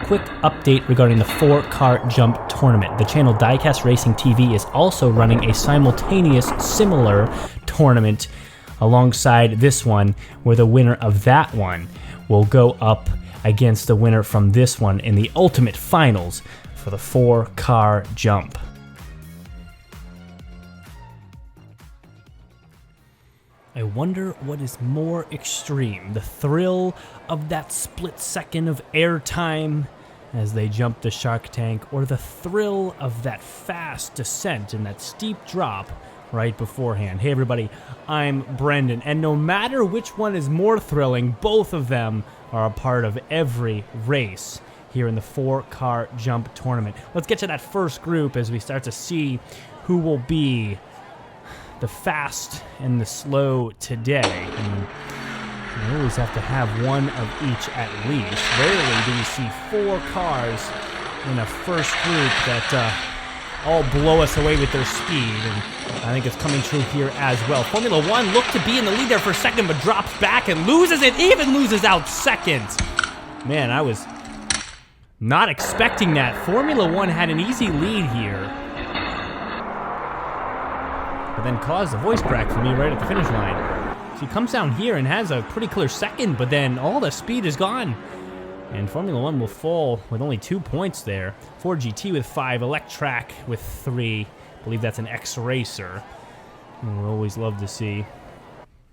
quick update regarding the 4-car jump tournament. The channel Diecast Racing TV is also running a simultaneous similar tournament alongside this one, where the winner of that one will go up against the winner from this one in the ultimate finals for the 4-car jump. I wonder what is more extreme, the thrill of that split second of airtime as they jump the shark tank, or the thrill of that fast descent and that steep drop right beforehand. Hey everybody, I'm Brendan, and no matter which one is more thrilling, both of them are a part of every race here in the 4-car jump tournament. Let's get to that first group as we start to see who will be the fast and the slow today. And you always have to have one of each at least. Rarely do we see 4 cars in a first group that all blow us away with their speed, and I think it's coming true here as well. Formula 1 looked to be in the lead there for a second, but drops back and loses it, even loses out second. Man, I was not expecting that. Formula 1 had an easy lead here, but then caused a voice crack for me right at the finish line. She comes down here and has a pretty clear second, but then all the speed is gone. And Formula 1 will fall with only 2 points there. Ford GT with 5, Electrac with 3. I believe that's an X-Racer. We always love to see.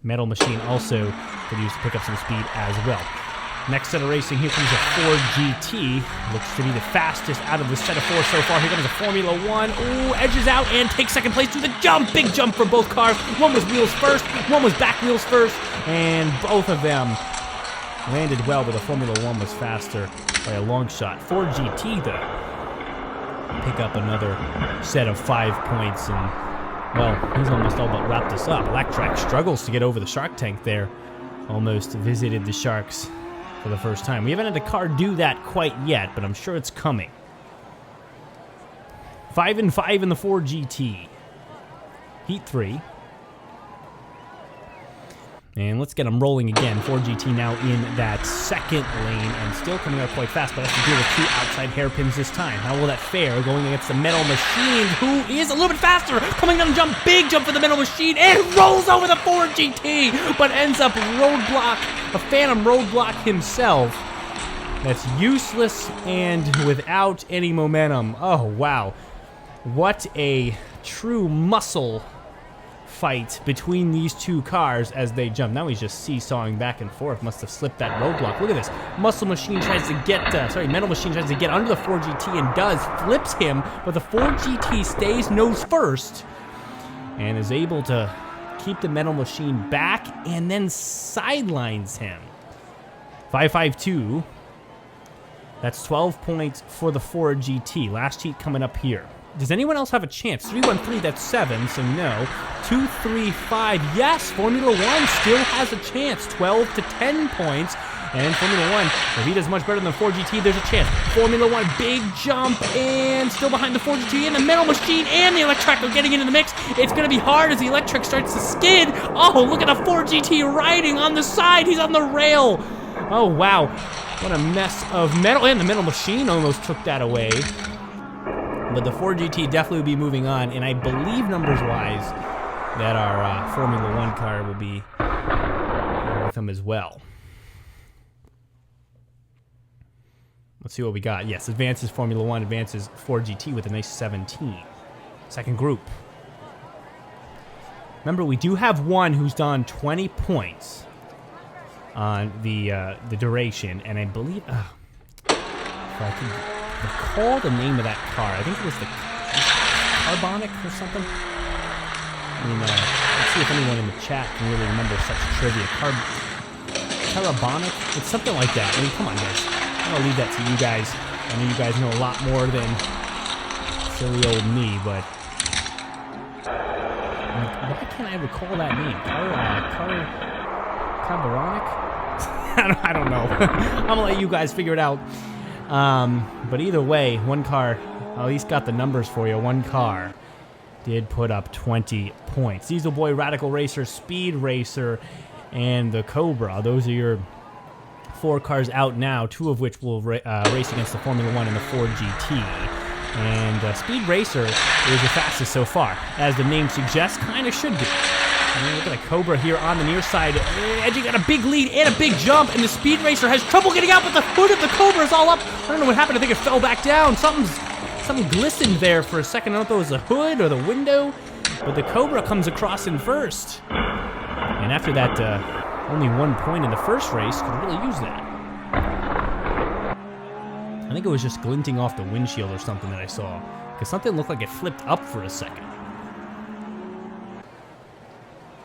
Metal Machine also could use to pick up some speed as well. Next set of racing, here comes a Ford GT. Looks to be the fastest out of the set of 4 so far. Here comes a Formula 1. Ooh, edges out and takes second place to the jump. Big jump for both cars. One was wheels first, one was back wheels first, and both of them landed well, but the Formula 1 was faster by a long shot. Ford GT, though, pick up another set of 5 points, and, well, he's almost all but wrapped us up. Electrac struggles to get over the shark tank there. Almost visited the sharks for the first time. We haven't had a car do that quite yet, but I'm sure it's coming. 5 and 5 in the Ford GT. Heat 3. And let's get them rolling again. Ford GT now in that second lane and still coming out quite fast, but has to deal with 2 outside hairpins this time. How will that fare going against the Metal Machine, who is a little bit faster? Coming down the jump, big jump for the Metal Machine, and rolls over the Ford GT, but ends up roadblock, a phantom roadblock himself. That's useless and without any momentum. Oh, wow. What a true muscle fight between these 2 cars as they jump. Now he's just seesawing back and forth. Must have slipped that roadblock. Look at this. Metal Machine tries to get under the Ford GT and does. Flips him, but the Ford GT stays nose first and is able to keep the Metal Machine back and then sidelines him. 5-5-2. That's 12 points for the Ford GT. Last heat coming up here. Does anyone else have a chance? 3-1-3, that's 7, so no. 2-3-5, yes, Formula 1 still has a chance. 12 to 10 points. And Formula 1, if he does much better than the Ford GT, there's a chance. Formula 1, big jump, and still behind the Ford GT, and the Metal Machine and the Electrac are getting into the mix. It's going to be hard as the Electrac starts to skid. Oh, look at the Ford GT riding on the side. He's on the rail. Oh, wow. What a mess of metal. And the Metal Machine almost took that away. But the Ford GT definitely will be moving on, and I believe numbers-wise that our Formula 1 car will be with them as well. Let's see what we got. Yes, advances Formula 1, advances Ford GT with a nice 17. Second group. Remember, we do have one who's done 20 points on the duration, and I believe... if I can recall the name of that car. I think it was the Carbonic or something. I mean, let's see if anyone in the chat can really remember such trivia. Carbonic? It's something like that. I mean, come on, guys. I'm going to leave that to you guys. I mean, you guys know a lot more than silly old me, but... why can't I recall that name? Carbonic? I don't know. I'm going to let you guys figure it out. But either way, one car at least got the numbers for you. One car did put up 20 points. Dieselboy, Ratical Racer, Speed Racer, and the Cobra. Those are your 4 cars out now, 2 of which will race against the Formula 1 and the Ford GT. And Speed Racer is the fastest so far, as the name suggests, kind of should be. And look at the Cobra here on the near side, edging got a big lead and a big jump, and the Speed Racer has trouble getting out, but the hood of the Cobra is all up. I don't know what happened. I think it fell back down. Something glistened there for a second. I don't know if it was the hood or the window, but the Cobra comes across in first. And after that, only 1 point in the first race, could really use that. I think it was just glinting off the windshield or something that I saw, because something looked like it flipped up for a second.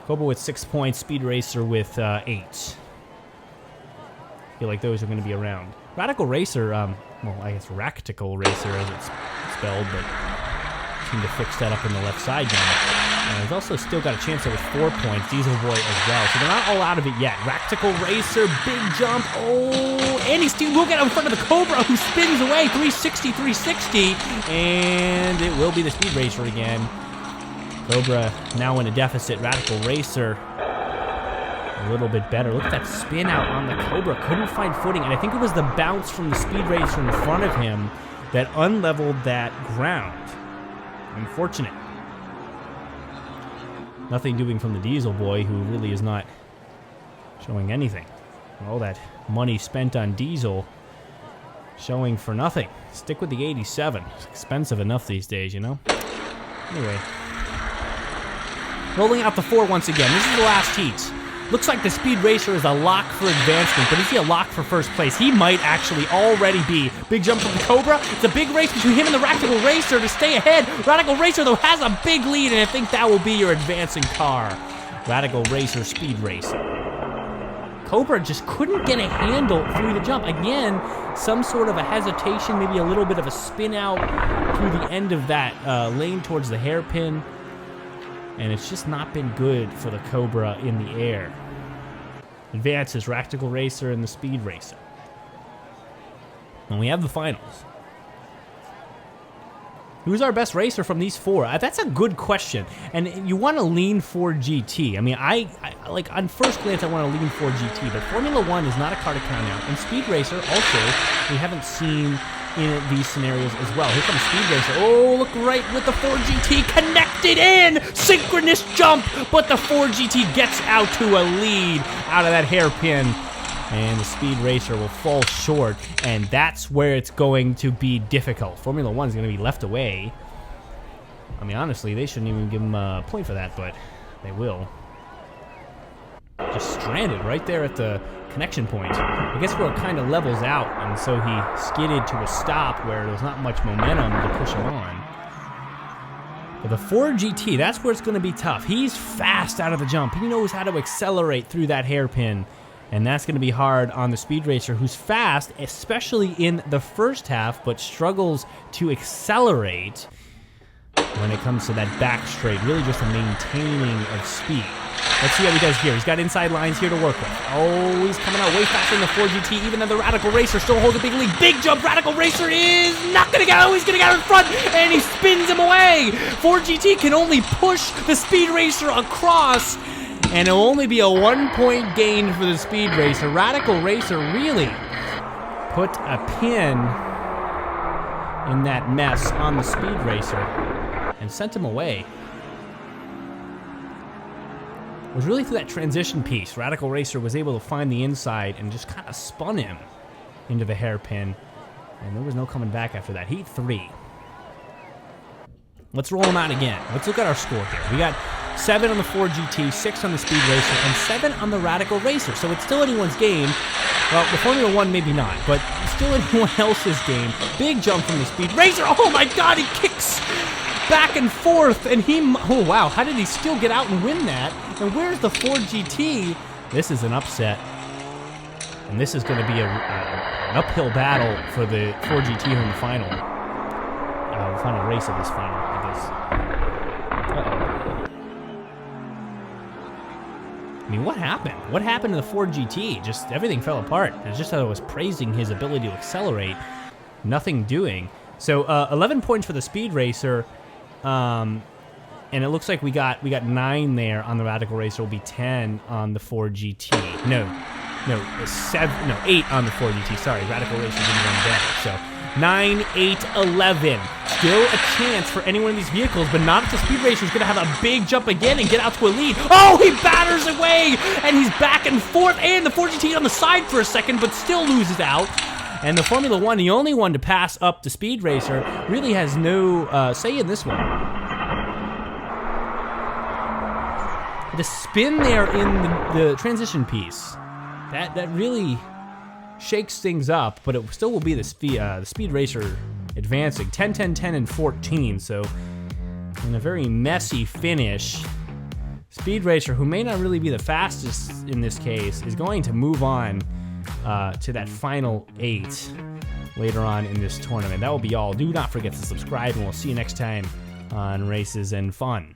Cobra with 6 points, Speed Racer with 8. I feel like those are going to be around. Ratical Racer, well, I guess Ratical Racer as it's spelled, but seem to fix that up in the left side now. And he's also still got a chance there with 4 points, Dieselboy as well. So they're not all out of it yet. Ratical Racer, big jump, and he's still will get out in front of the Cobra, who spins away, 360, 360, and it will be the Speed Racer again. Cobra now in a deficit. Ratical Racer a little bit better. Look at that spin out on the Cobra. Couldn't find footing, and I think it was the bounce from the Speed Racer in front of him that unleveled that ground. Unfortunate. Nothing doing from the Dieselboy, who really is not showing anything. All that money spent on Diesel showing for nothing. Stick with the 87. It's expensive enough these days, you know? Anyway. Rolling out the 4 once again. This is the last heat. Looks like the Speed Racer is a lock for advancement, but is he a lock for first place? He might actually already be. Big jump from the Cobra. It's a big race between him and the Ratical Racer to stay ahead. Ratical Racer, though, has a big lead, and I think that will be your advancing car. Ratical Racer, Speed Racer. Cobra just couldn't get a handle through the jump. Again, some sort of a hesitation, maybe a little bit of a spin out through the end of that lane towards the hairpin. And it's just not been good for the Cobra in the air. Advances Ratical Racer and the Speed Racer. And we have the finals. Who's our best racer from these 4? That's a good question. And you want to lean Ford GT. I mean, I like on first glance, I want to lean Ford GT, but Formula 1 is not a car to count out. And Speed Racer, also, we haven't seen in these scenarios as well. Here comes Speed Racer. Oh, look right with the Ford GT connected in! Synchronous jump, but the Ford GT gets out to a lead out of that hairpin. And the Speed Racer will fall short, and that's where it's going to be difficult. Formula 1 is going to be left away. I mean, honestly, they shouldn't even give him a point for that, but they will. Just stranded right there at the connection point. I guess where it kind of levels out, and so he skidded to a stop where there was not much momentum to push him on. But the Ford GT, that's where it's going to be tough. He's fast out of the jump. He knows how to accelerate through that hairpin. And that's going to be hard on the Speed Racer, who's fast, especially in the first half, but struggles to accelerate when it comes to that back straight. Really just a maintaining of speed. Let's see how he does here. He's got inside lines here to work with. Oh, he's coming out way faster than the Ford GT, even though the Ratical Racer still holds a big lead. Big jump. Ratical Racer is not going to go. He's going to get out in front, and he spins him away. Ford GT can only push the Speed Racer across, and it'll only be a 1-point gain for the Speed Racer. Ratical Racer really put a pin in that mess on the Speed Racer and sent him away. It was really through that transition piece. Ratical Racer was able to find the inside and just kind of spun him into the hairpin, and there was no coming back after that. Heat 3. Let's roll them out again. Let's look at our score here. We got 7 on the Ford GT, 6 on the Speed Racer, and 7 on the Ratical Racer. So it's still anyone's game. Well, the Formula 1 maybe not, but still anyone else's game. Big jump from the Speed Racer. Oh my God, he kicks back and forth, and oh wow, how did he still get out and win that? And where's the Ford GT? This is an upset. And this is going to be an uphill battle for the Ford GT here in the final race of this final, I guess. I mean, what happened? What happened to the Ford GT? Just everything fell apart. It's just that I was praising his ability to accelerate, nothing doing. So 11 points for the Speed Racer, and it looks like we got 9 there on the Ratical Racer. Will be 10 on the Ford GT. No, 8 on the 4GT. Sorry, Ratical Racer didn't run better. So 9, 8, 11. Still a chance for any one of these vehicles, but not if the Speed Racer is going to have a big jump again and get out to a lead. Oh, he batters away, and he's back and forth, and the 4GT on the side for a second, but still loses out. And the Formula One, the only one to pass up the Speed Racer, really has no say in this one. The spin there in the transition piece, that really shakes things up, but it still will be the Speed Racer advancing 10, 10, 10, and 14. So in a very messy finish, Speed Racer, who may not really be the fastest in this case, is going to move on to that final 8 later on in this tournament. That will be all. Do not forget to subscribe, and we'll see you next time on Races and Fun.